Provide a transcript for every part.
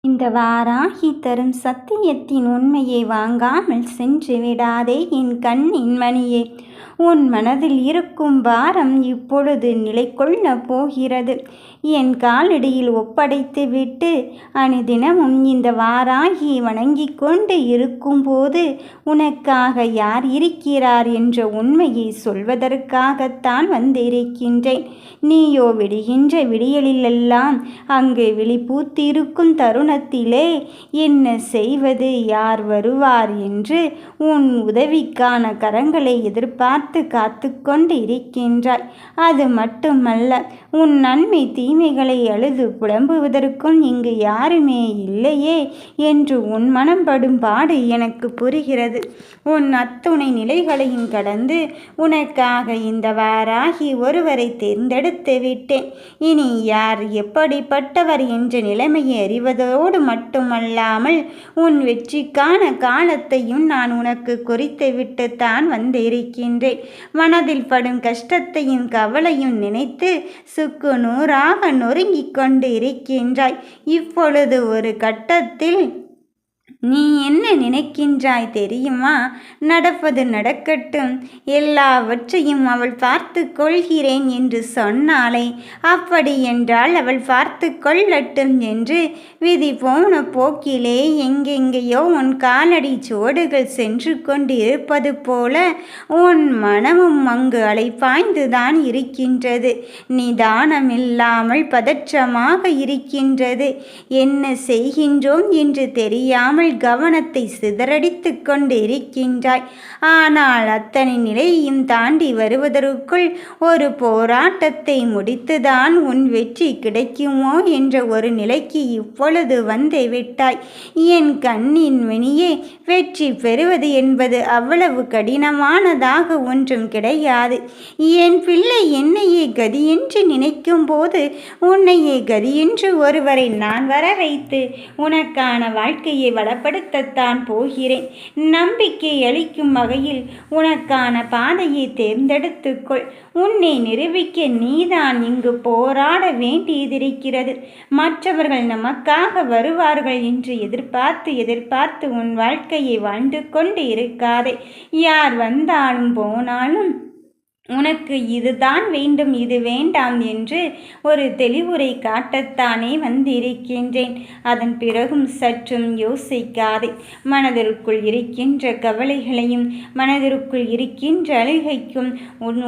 இந்த வாராகி தரும் சத்தியத்தின் உண்மையை வாங்காமல் சென்று விடாதே என் கண்ணின் மணியே. உன் மனதில் இருக்கும் பாரம் இப்பொழுது நிலை கொள்ளப் போகிறது. என் காலடியில் ஒப்படைத்து விட்டு அனுதினமும் இந்த வாராகி வணங்கிக் கொண்டு இருக்கும்போது உனக்காக யார் இருக்கிறார் என்ற உண்மையை சொல்வதற்காகத்தான் வந்திருக்கின்றேன். நீயோ விடுகின்ற விடியலிலெல்லாம் அங்கு விழிப்பூத்திருக்கும் தருணத்திலே என்ன செய்வது, யார் வருவார் என்று உன் உதவிக்கான கரங்களை எதிர்பார்த்து காத்து கொண்டு இருக்கின்றாய். அது மட்டுமல்ல, உன் நன்மை தீமைகளை அழுது புலம்புவதற்கும் இங்கு யாருமே இல்லையே என்று உன் மனம் படும் பாடு எனக்கு புரிகிறது. உன் அத்துணை நிலைகளையும் கடந்து உனக்காக இந்த வாராகி ஒருவரை தேர்ந்தெடுத்து விட்டேன். இனி யார் எப்படிப்பட்டவர் என்ற நிலைமையை அறிவதோடு மட்டுமல்லாமல் உன் வெற்றிக்கான காலத்தையும் நான் உனக்கு குறித்து விட்டுத்தான் வந்திருக்கின்றேன். மனதில் படும் கஷ்டத்தையும் கவலையும் நினைத்து சுக்கு நூறாக நொறுங்கிக் கொண்டு இருக்கின்றாய். இப்பொழுது ஒரு கட்டத்தில் நீ என்ன நினைக்கின்றாய் தெரியுமா? நடப்பது நடக்கட்டும், எல்லாவற்றையும் அவள் பார்த்து கொள்கிறேன் என்று சொன்னாலே, அப்படி என்றால் அவள் பார்த்து கொள்ளட்டும் என்று விதி போன போக்கிலே எங்கெங்கேயோ உன் காலடி சோடுகள் சென்று கொண்டு இருப்பது போல உன் மனமும் அங்கு அலைப்பாய்ந்துதான் இருக்கின்றது. நிதானமில்லாமல் பதற்றமாக இருக்கின்றது. என்ன செய்கின்றோம் என்று தெரியாமல் கவனத்தை சிதறடித்து கொண்டு இருக்கின்றாய். ஆனால் அத்தனை நிலையையும் தாண்டி வருவதற்குள் ஒரு போராட்டத்தை முடித்துதான் உன் வெற்றி கிடைக்குமோ என்ற ஒரு நிலைக்கு இப்பொழுது வந்து விட்டாய். என் கண்ணின் மணியே, வெற்றி பெறுவது என்பது அவ்வளவு கடினமானதாக ஒன்றும் கிடையாது. என் பிள்ளை என்னையே கதியென்று நினைக்கும் போது உன்னையே கதியென்று ஒருவரை நான் வர வைத்து உனக்கான வாழ்க்கையை வளப்படுத்தத்தான் போகிறேன். நம்பிக்கை அளிக்கும் வகையில் உனக்கான பாதையை தேர்ந்தெடுத்துக்கொள். உன்னை நிரூபிக்க நீதான் இங்கு போராட வேண்டியதிருக்கிறது. மற்றவர்கள் நமக்காக வருவார்கள் என்று எதிர்பார்த்து உன் வாழ்க்கையை வாழ்ந்து கொண்டு இருக்காதே. யார் வந்தாலும் போனாலும் உனக்கு இதுதான் வேண்டும், இது வேண்டாம் என்று ஒரு தெளிவுரை காட்டத்தானே வந்திருக்கின்றேன். அதன் பிறகும் சற்றும் யோசிக்காதே. மனதிற்குள் இருக்கின்ற கவலைகளையும் மனதிற்குள் இருக்கின்ற அழுகைக்கும்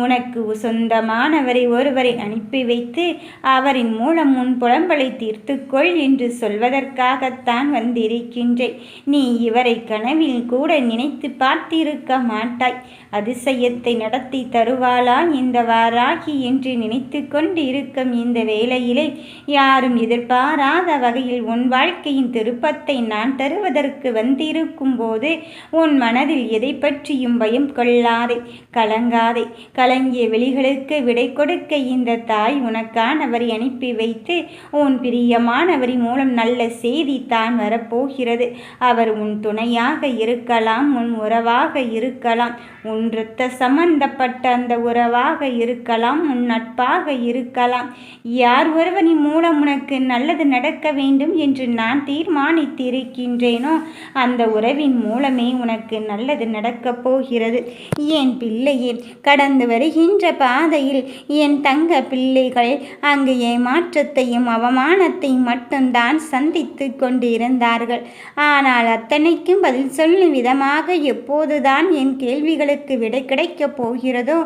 உனக்கு சொந்தமானவரை ஒருவரை அனுப்பி வைத்து அவரின் மூலம் உன் புலம்பலை தீர்த்துக்கொள் என்று சொல்வதற்காகத்தான் வந்திருக்கின்றேன். நீ இவரை கனவில் கூட நினைத்து பார்த்திருக்க மாட்டாய். அதிசயத்தை நடத்தி தருவார் இந்த வாராகி என்று நினைத்து கொண்டு இருக்கும் இந்த வேளையிலே யாரும் எதிர்பாராத வகையில் உன் வாழ்க்கையின் திருப்பத்தை நான் தருவதற்கு வந்திருக்கும் போது உன் மனதில் எதை பற்றியும் பயம் கொள்ளாதே, கலங்காதே. கலங்கிய வெளிகளுக்கு விடை கொடுக்க இந்த தாய் உனக்கானவரை அனுப்பி வைத்து உன் பிரியமானவரி மூலம் நல்ல செய்தி தான் வரப்போகிறது. அவர் உன் துணையாக இருக்கலாம், உன் உறவாக இருக்கலாம், உன் இரத்த சம்பந்தப்பட்ட அந்த உறவாக இருக்கலாம், உன் நட்பாக இருக்கலாம். யார் ஒருவனின் மூலம் உனக்கு நல்லது நடக்க வேண்டும் என்று நான் தீர்மானித்திருக்கின்றேனோ அந்த உறவின் மூலமே உனக்கு நல்லது நடக்கப் போகிறது. என் பிள்ளையே, கடந்து வருகின்ற பாதையில் என் தங்க பிள்ளைகள் அங்கு ஏமாற்றத்தையும் அவமானத்தையும் மட்டும்தான் சந்தித்து கொண்டிருந்தார்கள். ஆனால் அத்தனைக்கும் பதில் சொல்லும் விதமாக எப்போதுதான் என் கேள்விகளுக்கு விடை கிடைக்கப் போகிறதோ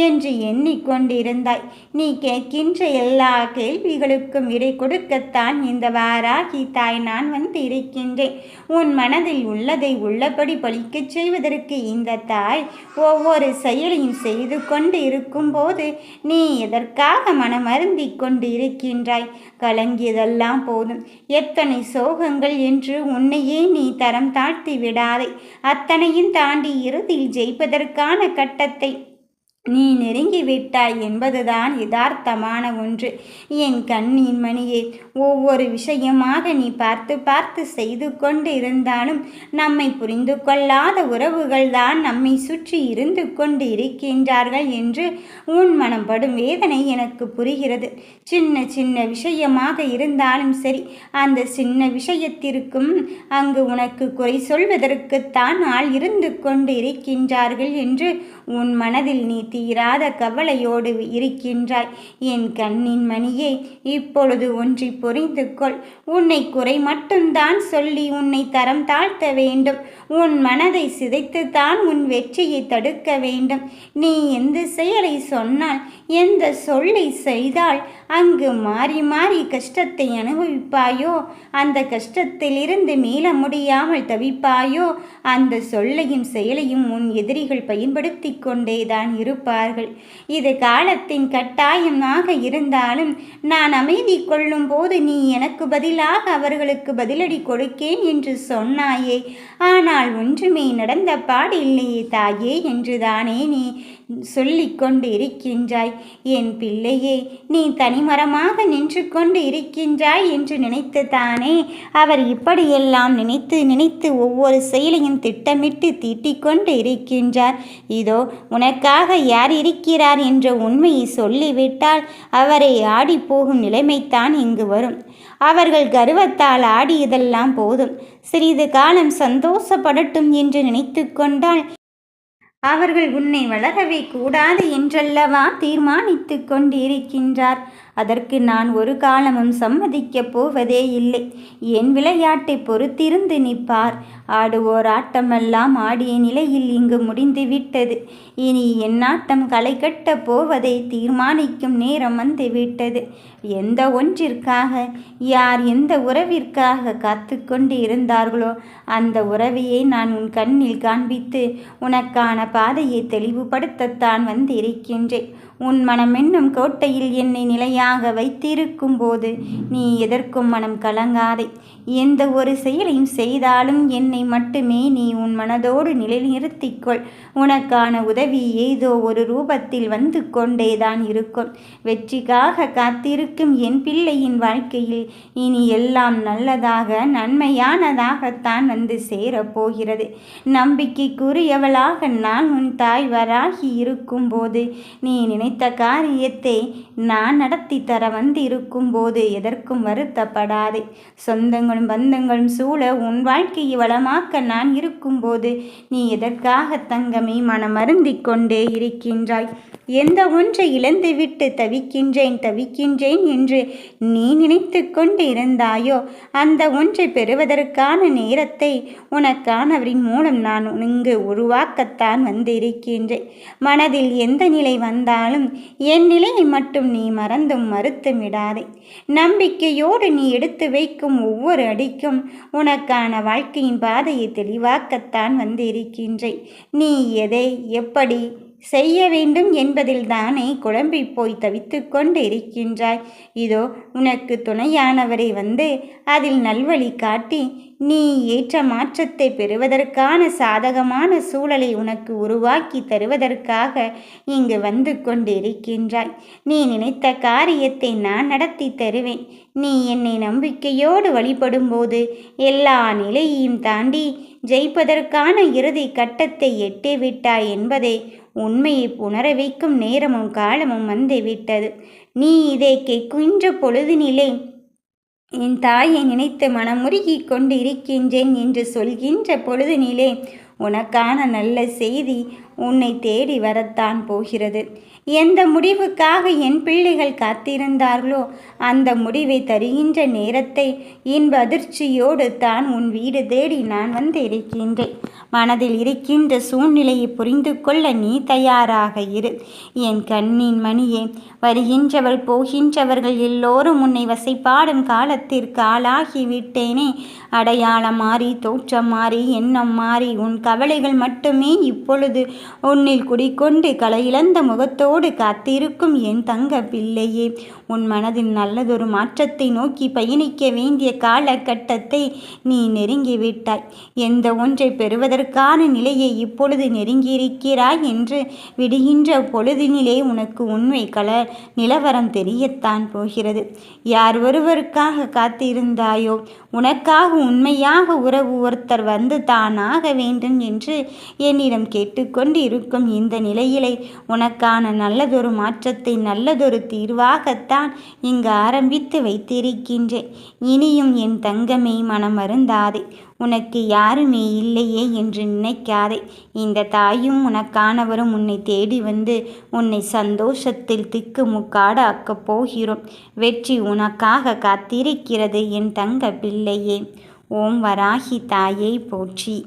என்று எண்ணிக்கொண்டிருந்தாய். நீ கேட்கின்ற எல்லா கேள்விகளுக்கும் விடை கொடுக்கத்தான் இந்த வாராகி தாய் நான் வந்து இருக்கின்றேன். உன் மனதில் உள்ளதை உள்ளபடி பழிக்கச் செய்வதற்கு இந்த தாய் ஒவ்வொரு செயலையும் செய்து கொண்டு இருக்கும்போது நீ எதற்காக மனமருந்தி கொண்டு இருக்கின்றாய்? கலங்கியதெல்லாம் போதும். எத்தனை சோகங்கள் என்று உன்னையே நீ தரம் தாழ்த்தி விடாதே. அத்தனையும் தாண்டி இறுதியில் ஜெயிப்பதற்கான கட்டத்தை நீ நெருங்கிவிட்டாய் என்பதுதான் யதார்த்தமான ஒன்று. என் கண்ணின் மணியே, ஒவ்வொரு விஷயமாக நீ பார்த்து பார்த்து செய்து கொண்டு இருந்தாலும் நம்மை புரிந்து கொள்ளாத உறவுகள்தான் நம்மை சுற்றி இருந்து கொண்டு இருக்கின்றார்கள் என்று உன் மனம் படும் வேதனை எனக்கு புரிகிறது. சின்ன சின்ன விஷயமாக இருந்தாலும் சரி, அந்த சின்ன விஷயத்திற்கும் அங்கு உனக்கு குறை சொல்வதற்குத்தான் ஆள் இருந்து கொண்டு இருக்கின்றார்கள் என்று உன் மனதில் நீ தீராத கவலையோடு இருக்கின்றாய். என் கண்ணின் மணியே, இப்பொழுது ஒன்றை புரிந்து கொள். உன்னை குறை மட்டும்தான் சொல்லி உன்னை தரம் தாழ்த்த வேண்டும். உன் மனதை சிதைத்துத்தான் உன் வெற்றியை தடுக்க வேண்டும். நீ எந்த செயலை சொன்னால், எந்த சொல்லை செய்தால் அங்கு மாறி மாறி கஷ்டத்தை அனுபவிப்பாயோ, அந்த கஷ்டத்திலிருந்து மீள முடியாமல் தவிப்பாயோ, அந்த சொல்லையும் செயலையும் உன் எதிரிகள் பயன்படுத்தி கொண்டேதான் இருப்பார்கள். இது காலத்தின் கட்டாயமாக இருந்தாலும் நான் அமைதி கொள்ளும் போது நீ எனக்கு பதிலாக அவர்களுக்கு பதிலடி கொடுக்கேன் என்று சொன்னாயே. ஆனால் ஒன்றுமே நடந்த பாடு இல்லையே தாயே என்றுதானே நீ சொல்லிக் கொண்டு இருக்கின்றாய். என் பிள்ளையே, நீ தனிமரமாக நின்று கொண்டு இருக்கின்றாய் என்று நினைத்து தானே அவர் இப்படியெல்லாம் நினைத்து நினைத்து ஒவ்வொரு செயலையும் திட்டமிட்டு தீட்டிக் கொண்டு இருக்கின்றார். இதோ உனக்காக யார் இருக்கிறார் என்ற உண்மையை சொல்லிவிட்டால் அவரை ஆடி போகும் நிலைமைத்தான் இங்கு வரும். அவர்கள் கர்வத்தால் ஆடியதெல்லாம் போதும், சிறிது காலம் சந்தோஷப்படட்டும் என்று நினைத்து கொண்டால் அவர்கள் உன்னை வளரவே கூடாது என்றல்லவா தீர்மானித்து கொண்டிருக்கின்றார். அதற்கு நான் ஒரு காலமும் சம்மதிக்கப் போவதே இல்லை. என் விளையாட்டை பொறுத்திருந்து நிற்பார். ஆடுவோர் ஆட்டமெல்லாம் ஆடிய நிலையில் இங்கு முடிந்துவிட்டது. இனி என் ஆட்டம் களை கட்டப் போவதை தீர்மானிக்கும் நேரம் வந்துவிட்டது. எந்த ஒன்றிற்காக, யார் எந்த உறவிற்காக காத்து கொண்டு இருந்தார்களோ அந்த உறவையை நான் உன் கண்ணில் காண்பித்து உனக்கான பாதையை தெளிவுபடுத்தத்தான் வந்திருக்கின்றேன். உன் மனம் என்னும் கோட்டையில் என்னை நிலையாக வைத்திருக்கும் போது நீ எதற்கும் மனம் கலங்காதே. எந்த ஒரு செயலையும் செய்தாலும் என்னை மட்டுமே நீ உன் மனதோடு நிலைநிறுத்திக்கொள். உனக்கான உதவி ஏதோ ஒரு ரூபத்தில் வந்து கொண்டேதான் இருக்கும். வெற்றிக்காக காத்திருக்கும் என் பிள்ளையின் வாழ்க்கையில் இனி எல்லாம் நல்லதாக நன்மையானதாகத்தான் வந்து சேரப்போகிறது. நம்பிக்கைக்குரியவளாக நான் உன் தாய் வராகி இருக்கும்போது, நீ நினைத்த காரியத்தை நான் நடத்தி தர வந்து இருக்கும்போது எதற்கும் வருத்தப்படாதே. சொந்தங்களும் பந்தங்களும் சூழ உன் வாழ்க்கையை வளமாக்க நான் இருக்கும்போது நீ எதற்காக தங்கமே மனமருந்திக் கொண்டே இருக்கின்றாய்? எந்த ஒன்றை இழந்துவிட்டு தவிக்கின்றேன் என்று நீ நினைத்து கொண்டு இருந்தாயோ அந்த ஒன்றை பெறுவதற்கான நேரத்தை உனக்கானவரின் மூலம் நான் இங்கு உருவாக்கத்தான் வந்திருக்கின்றேன். மனதில் எந்த நிலை வந்தாலும் என் நிலையை மட்டும் நீ மறந்தும் மறுத்தும் விடாதே. நம்பிக்கையோடு நீ எடுத்து வைக்கும் ஒவ்வொரு அடிக்கும் உனக்கான வாழ்க்கையின் பாதையை தெளிவாக்கத்தான் வந்திருக்கின்றேன். நீ எதை எப்படி செய்ய வேண்டும் என்பதில் தானே குழம்பி போய் தவித்து கொண்டு இருக்கின்றாய். இதோ உனக்கு துணையானவரை வந்து அதில் நல்வழி காட்டி நீ ஏற்ற மாற்றத்தை பெறுவதற்கான சாதகமான சூழலை உனக்கு உருவாக்கி தருவதற்காக இங்கு வந்து கொண்டிருக்கின்றாய். நீ நினைத்த காரியத்தை நான் நடத்தி தருவேன். நீ என்னை நம்பிக்கையோடு வழிபடும்போது எல்லா நிலையையும் தாண்டி ஜெயிப்பதற்கான இறுதி கட்டத்தை எட்டிவிட்டாய் என்பதை உண்மையை உணர வைக்கும் நேரமும் காலமும் வந்துவிட்டது. நீ இதை கேட்கின்ற பொழுதினிலே என் தாயை நினைத்து மனமுருகி கொண்டு இருக்கின்றேன் என்று சொல்கின்ற பொழுதினிலே உனக்கான நல்ல செய்தி உன்னை தேடி வரத்தான் போகிறது. எந்த முடிவுக்காக என் பிள்ளைகள் காத்திருந்தார்களோ அந்த முடிவை தருகின்ற நேரத்தை இன்ப அதிர்ச்சியோடு தான் உன் வீடு தேடி நான் வந்து இருக்கின்றேன். மனதில் இருக்கின்ற சூழ்நிலையை புரிந்து கொள்ள நீ தயாராக இரு. என் கண்ணின் மணியே, வருகின்றவர் போகின்றவர்கள் எல்லோரும் உன்னை வசைப்பாடும் காலத்திற்கு ஆளாகிவிட்டேனே. அடையாளம் மாறி, தோற்றம் மாறி, எண்ணம் மாறி, உன் கவலைகள் மட்டுமே இப்பொழுது உன்னில் குடிக்கொண்டு கலையிழந்த முகத்தோடு காத்திருக்கும் என் தங்க பிள்ளையே, உன் மனதில் நல்லதொரு மாற்றத்தை நோக்கி பயணிக்க வேண்டிய காலகட்டத்தை நீ நெருங்கிவிட்டாய். எந்த ஒன்றை பெறுவதற்கான நிலையை இப்பொழுது நெருங்கியிருக்கிறாய் என்று விடுகின்ற பொழுதினிலே உனக்கு உண்மை நிலவரம் தெரியத்தான் போகிறது. யார் ஒருவருக்காக காத்திருந்தாயோ, உனக்காக உண்மையாக உறவு ஒருத்தர் வந்து தானாக வேண்டும் என்று என்னிடம் கேட்டுக்கொண்டு இருக்கும் இந்த நிலையிலே உனக்கான நல்லதொரு மாற்றத்தை நல்லதொரு தீர்வாகத்தான் இங்கு ஆரம்பித்து வைத்திருக்கின்றேன். இனியும் என் தங்கமே மனம் வருந்தாதே. உனக்கு யாருமே இல்லையே என்று நினைக்காதே. இந்த தாயும் உனக்கானவரும் உன்னை தேடி வந்து உன்னை சந்தோஷத்தில் திக்குமுக்காட ஆக்கப் போகிறோம். வெற்றி உனக்காக காத்திருக்கிறது என் தங்க பிள்ளையே. ஓம் வராகி தாயை போற்றி.